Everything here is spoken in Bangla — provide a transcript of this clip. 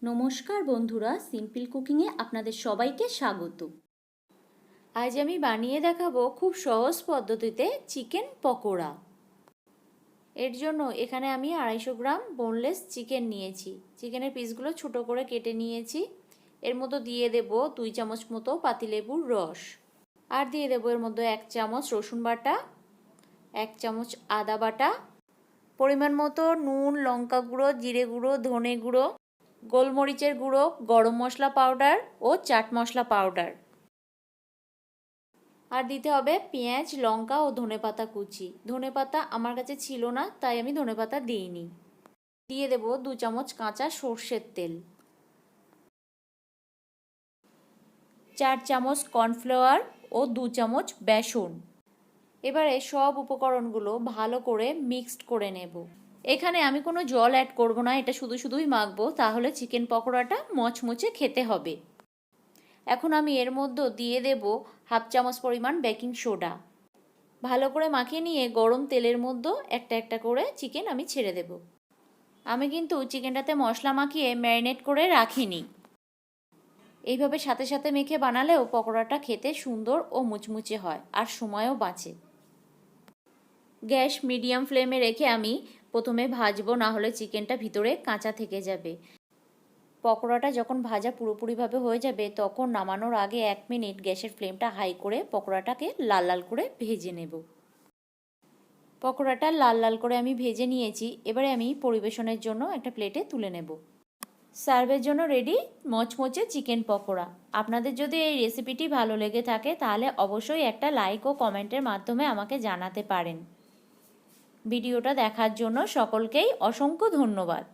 নমস্কার বন্ধুরা, সিম্পল কুকিংয়ে আপনাদের সবাইকে স্বাগত। আজ আমি বানিয়ে দেখাবো খুব সহজ পদ্ধতিতে চিকেন পকোড়া। এর জন্য এখানে আমি 250 গ্রাম বোনলেস চিকেন নিয়েছি। চিকেনের পিসগুলো ছোট করে কেটে নিয়েছি। এর মধ্যে দিয়ে দেব 2 চামচ মতো পাতিলেবুর রস, আর দিয়ে দেব এর মধ্যে 1 চামচ রসুন বাটা, 1 চামচ আদা বাটা, পরিমাণ মতো নুন, লঙ্কা গুঁড়ো, জিরে গুঁড়ো, ধনে গুঁড়ো, গোলমরিচের গুঁড়ো, গরম মশলা পাউডার ও চাট মশলা পাউডার। আর দিতে হবে পেঁয়াজ, লঙ্কা ও ধনেপাতা কুচি। ধনেপাতা আমার কাছে ছিল না, তাই আমি ধনেপাতা দিইনি। দিয়ে দেব 2 চামচ কাঁচা সর্ষের তেল, 4 চামচ কর্নফ্লাওয়ার ও 2 চামচ বেসন। এবারে সব উপকরণগুলো ভালো করে মিক্সড করে নেব। এখানে আমি কোনো জল অ্যাড করব না, এটা শুধুই মাখবো, তাহলে চিকেন পকোড়াটা মচমচে খেতে হবে। এখন আমি এর মধ্যে দিয়ে দেব 1/2 চামচ পরিমাণ বেকিং সোডা। ভালো করে মাখিয়ে নিয়ে গরম তেলের মধ্যে একটা একটা করে চিকেন আমি ছেড়ে দেব। আমি কিন্তু চিকেনটাতে মশলা মাখিয়ে ম্যারিনেট করে রাখিনি। এইভাবে সাথে সাথে মেখে বানালেও পকোড়াটা খেতে সুন্দর ও মুচমুচে হয়, আর সময়ও বাঁচে। গ্যাস মিডিয়াম ফ্লেমে রেখে আমি প্রথমে ভাজবো, না হলে চিকেনটা ভিতরে কাঁচা থেকে যাবে। পকোড়াটা যখন ভাজা পুরোপুরিভাবে হয়ে যাবে, তখন নামানোর আগে 1 মিনিট গ্যাসের ফ্লেমটা হাই করে পকোড়াটাকে লাল লাল করে ভেজে নেব। পকোড়াটা লাল লাল করে আমি ভেজে নিয়েছি। এবারে আমি পরিবেশনের জন্য একটা প্লেটে তুলে নেব। সার্ভের জন্য রেডি মচমচে চিকেন পকোড়া। আপনাদের যদি এই রেসিপিটি ভালো লেগে থাকে, তাহলে অবশ্যই একটা লাইক ও কমেন্টের মাধ্যমে আমাকে জানাতে পারেন। ভিডিওটা দেখার জন্য সকলকেই অসংখ্য ধন্যবাদ।